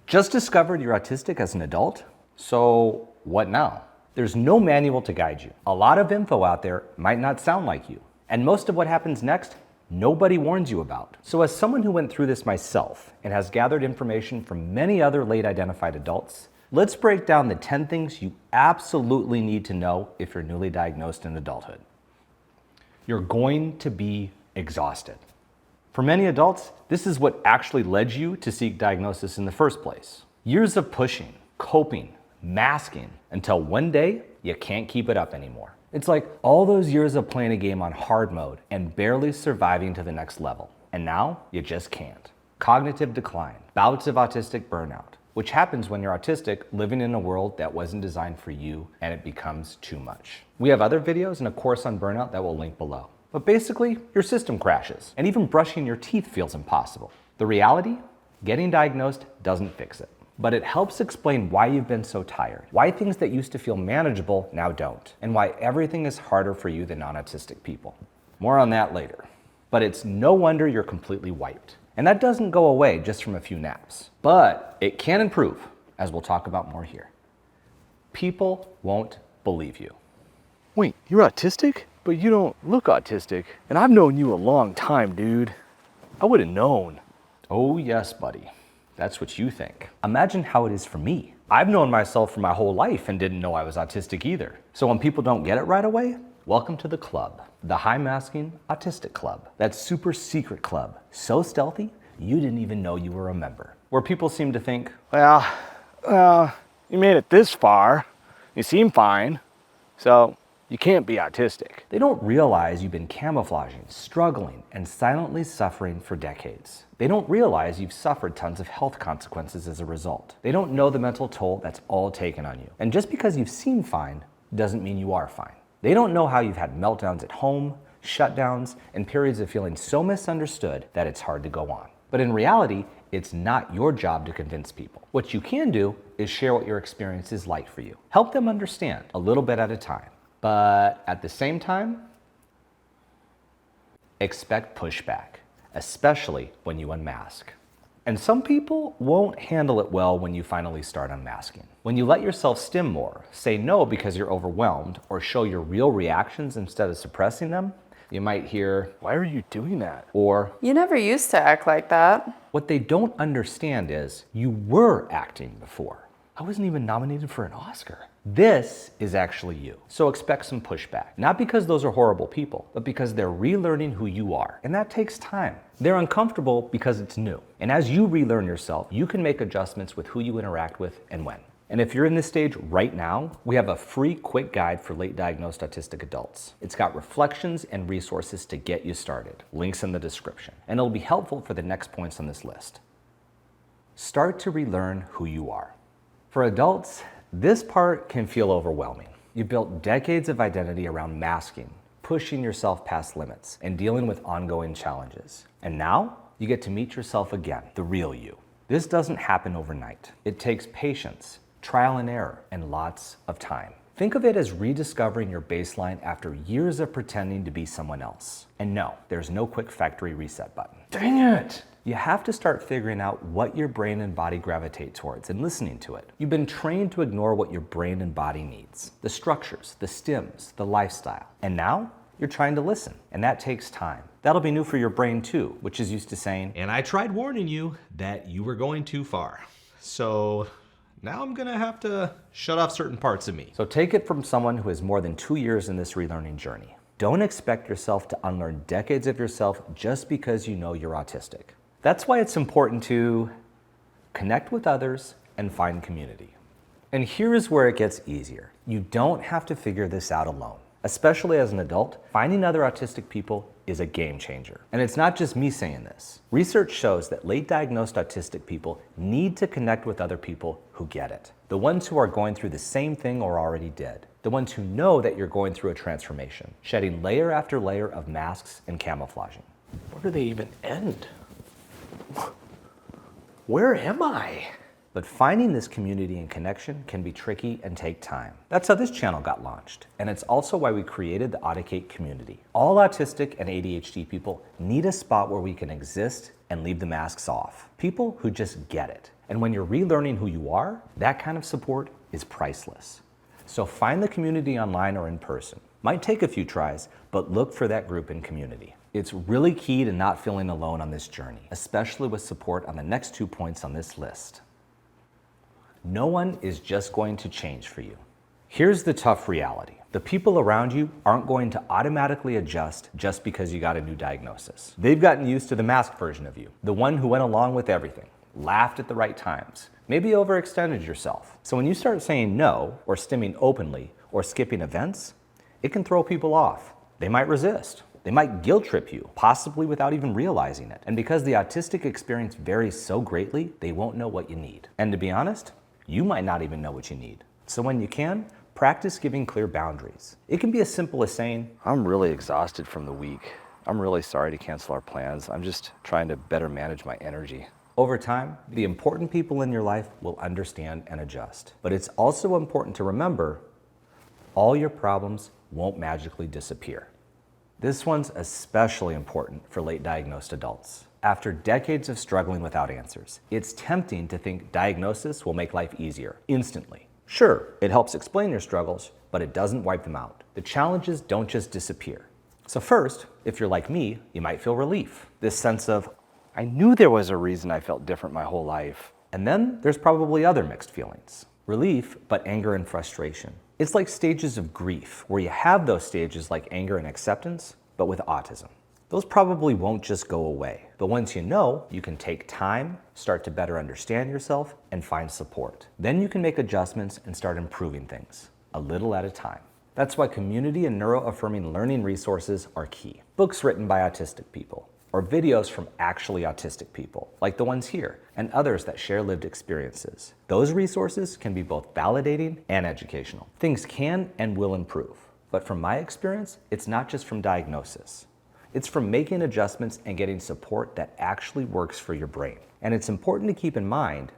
Just discovered you're autistic as an adult? So what now? There's no manual to guide you. A lot of info out there might not sound like you. And most of what happens next, nobody warns you about. So as someone who went through this myself and has gathered information from many other late identified adults, let's break down the 10 things you absolutely need to know if you're newly diagnosed in adulthood. You're going to be exhausted. For many adults, this is what actually led you to seek diagnosis in the first place. Years of pushing, coping, masking, until one day you can't keep it up anymore. It's like all those years of playing a game on hard mode and barely surviving to the next level. And now you just can't. Cognitive decline, bouts of autistic burnout, which happens when you're autistic living in a world that wasn't designed for you and it becomes too much. We have other videos and a course on burnout that we'll link below. But basically, your system crashes and even brushing your teeth feels impossible. The reality? Getting diagnosed doesn't fix it. But it helps explain why you've been so tired, why things that used to feel manageable now don't, and why everything is harder for you than non-autistic people. More on that later. But it's no wonder you're completely wiped. And that doesn't go away just from a few naps. But it can improve, as we'll talk about more here. People won't believe you. Wait, you're autistic? But you don't look autistic. And I've known you a long time, dude. I would have known. Oh yes, buddy. That's what you think. Imagine how it is for me. I've known myself for my whole life and didn't know I was autistic either. So when people don't get it right away, welcome to the club, the High Masking Autistic Club. That super secret club, so stealthy, you didn't even know you were a member. Where people seem to think, Well, you made it this far. You seem fine. So you can't be autistic. they don't realize you've been camouflaging, struggling, and silently suffering for decades. They don't realize you've suffered tons of health consequences as a result. They don't know the mental toll that's all taken on you. And just because you've seemed fine doesn't mean you are fine. They don't know how you've had meltdowns at home, shutdowns, and periods of feeling so misunderstood that it's hard to go on. But in reality, it's not your job to convince people. What you can do is share what your experience is like for you. Help them understand a little bit at a time. But at the same time, expect pushback, especially when you unmask. And some people won't handle it well when you finally start unmasking. When you let yourself stim more, say no because you're overwhelmed, or show your real reactions instead of suppressing them, you might hear, Why are you doing that? or, You never used to act like that. what they don't understand is you were acting before. I wasn't even nominated for an Oscar. This is actually you. So expect some pushback. Not because those are horrible people, but because they're relearning who you are. And that takes time. They're uncomfortable because it's new. And as you relearn yourself, you can make adjustments with who you interact with and when. And if you're in this stage right now, we have a free quick guide for late diagnosed autistic adults. It's got reflections and resources to get you started. Links in the description. And it'll be helpful for the next points on this list. Start to relearn who you are. For adults, this part can feel overwhelming. You've built decades of identity around masking, pushing yourself past limits, and dealing with ongoing challenges. And now, you get to meet yourself again, the real you. This doesn't happen overnight. It takes patience, trial and error, and lots of time. Think of it as rediscovering your baseline after years of pretending to be someone else. And no, there's no quick factory reset button. Dang it! You have to start figuring out what your brain and body gravitate towards and listening to it. You've been trained to ignore what your brain and body needs. The structures, the stims, the lifestyle. And now you're trying to listen, and that takes time. That'll be new for your brain too, which is used to saying, And I tried warning you that you were going too far. So now I'm gonna have to shut off certain parts of me. so take it from someone who has more than 2 years in this relearning journey. Don't expect yourself to unlearn decades of yourself just because you know you're autistic. That's why it's important to connect with others and find community. And here's where it gets easier. You don't have to figure this out alone. Especially as an adult, finding other autistic people is a game changer. And it's not just me saying this. Research shows that late diagnosed autistic people need to connect with other people who get it. The ones who are going through the same thing or already did. The ones who know that you're going through a transformation, shedding layer after layer of masks and camouflaging. Where do they even end? Where am I? But finding this community and connection can be tricky and take time. That's how this channel got launched. And it's also why we created the Auticate community. All autistic and ADHD people need a spot where we can exist and leave the masks off. People who just get it And when you're relearning who you are, that kind of support is priceless. So find the community online or in person. Might take a few tries, but look for that group and community. It's really key to not feeling alone on this journey, especially with support on the next 2 points on this list. No one is just going to change for you. Here's the tough reality. The people around you aren't going to automatically adjust just because you got a new diagnosis. They've gotten used to the masked version of you, the one who went along with everything, laughed at the right times, maybe overextended yourself. So when you start saying no, or stimming openly, or skipping events, it can throw people off. They might resist. They might guilt trip you, possibly without even realizing it. And because the autistic experience varies so greatly, they won't know what you need. And to be honest, you might not even know what you need. So when you can, practice giving clear boundaries. It can be as simple as saying, I'm really exhausted from the week. I'm really sorry to cancel our plans. I'm just trying to better manage my energy. over time, the important people in your life will understand and adjust. But it's also important to remember, all your problems won't magically disappear. This one's especially important for late diagnosed adults. After decades of struggling without answers, it's tempting to think diagnosis will make life easier, instantly. Sure, it helps explain your struggles, but it doesn't wipe them out. The challenges don't just disappear. So first, if you're like me, you might feel relief. This sense of, I knew there was a reason I felt different my whole life. and then there's probably other mixed feelings. Relief, but anger and frustration. It's like stages of grief, where you have those stages like anger and acceptance, but with autism. Those probably won't just go away. But once you know, you can take time, start to better understand yourself, and find support. Then you can make adjustments and start improving things, a little at a time. That's why community and neuro-affirming learning resources are key. Books written by autistic people, or videos from actually autistic people, like the ones here, and others that share lived experiences. Those resources can be both validating and educational. Things can and will improve. But from my experience, it's not just from diagnosis. It's from making adjustments and getting support that actually works for your brain. And it's important to keep in mind,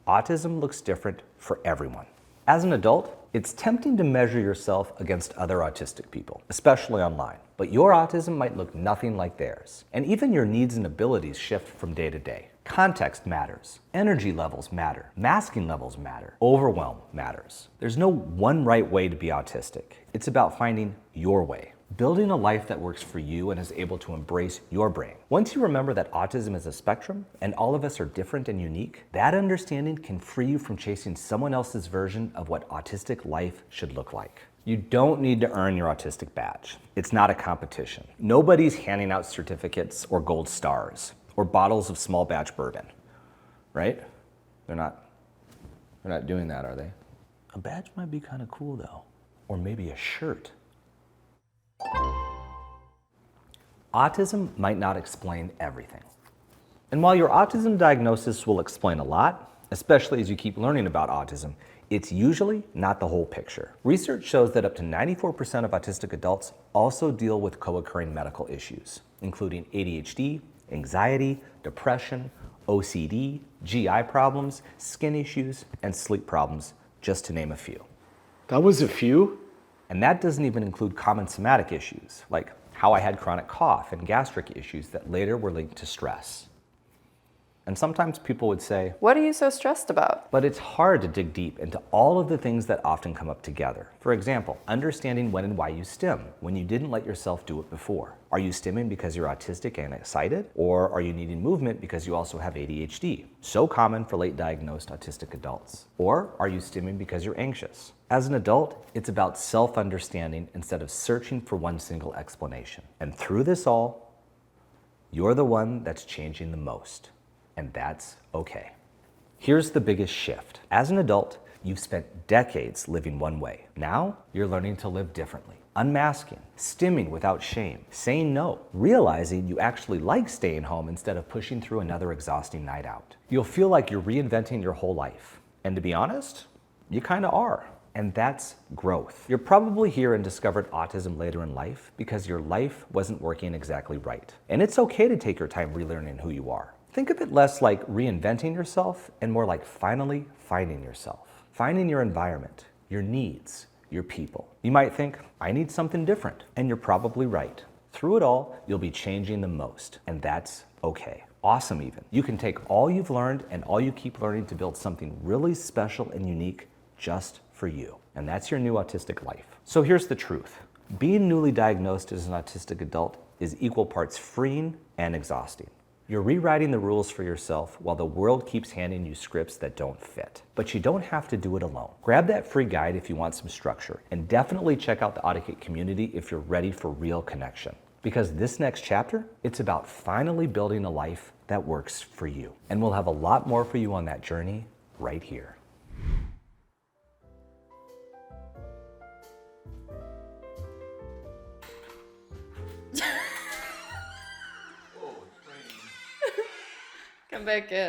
autism looks different for everyone. As an adult, it's tempting to measure yourself against other autistic people, especially online. But your autism might look nothing like theirs. And even your needs and abilities shift from day to day. Context matters. Energy levels matter. Masking levels matter. Overwhelm matters. There's no one right way to be autistic. It's about finding your way. Building a life that works for you and is able to embrace your brain. Once you remember that autism is a spectrum and all of us are different and unique, that understanding can free you from chasing someone else's version of what autistic life should look like. You don't need to earn your autistic badge. It's not a competition. Nobody's handing out certificates or gold stars or bottles of small batch bourbon, right? They're not doing that, are they? A badge might be kind of cool though, or maybe a shirt. Autism might not explain everything. And while your autism diagnosis will explain a lot, especially as you keep learning about autism, it's usually not the whole picture. Research shows that up to 94% of autistic adults also deal with co-occurring medical issues, including ADHD, anxiety, depression, OCD, GI problems, skin issues, and sleep problems, just to name a few. That was a few? And that doesn't even include common somatic issues, like how I had chronic cough and gastric issues that later were linked to stress. And sometimes people would say, What are you so stressed about? but it's hard to dig deep into all of the things that often come up together. For example, understanding when and why you stim, when you didn't let yourself do it before. Are you stimming because you're autistic and excited? Or are you needing movement because you also have ADHD? So common for late diagnosed autistic adults. Or are you stimming because you're anxious? As an adult, it's about self-understanding instead of searching for one single explanation. And through this all, you're the one that's changing the most. And that's okay. Here's the biggest shift. As an adult, you've spent decades living one way. Now, you're learning to live differently. Unmasking, stimming without shame, saying no, realizing you actually like staying home instead of pushing through another exhausting night out. You'll feel like you're reinventing your whole life. And to be honest, you kind of are. And that's growth. You're probably here and discovered autism later in life because your life wasn't working exactly right. And it's okay to take your time relearning who you are. Think of it less like reinventing yourself and more like finally finding yourself. Finding your environment, your needs, your people. You might think, I need something different. And you're probably right. Through it all, you'll be changing the most. And that's okay. awesome even. You can take all you've learned and all you keep learning to build something really special and unique just for you. And that's your new autistic life. So here's the truth. Being newly diagnosed as an autistic adult is equal parts freeing and exhausting. You're rewriting the rules for yourself while the world keeps handing you scripts that don't fit. But you don't have to do it alone. Grab that free guide if you want some structure, and definitely check out the Auticate community if you're ready for real connection. Because this next chapter, it's about finally building a life that works for you. And we'll have a lot more for you on that journey right here. Come back in.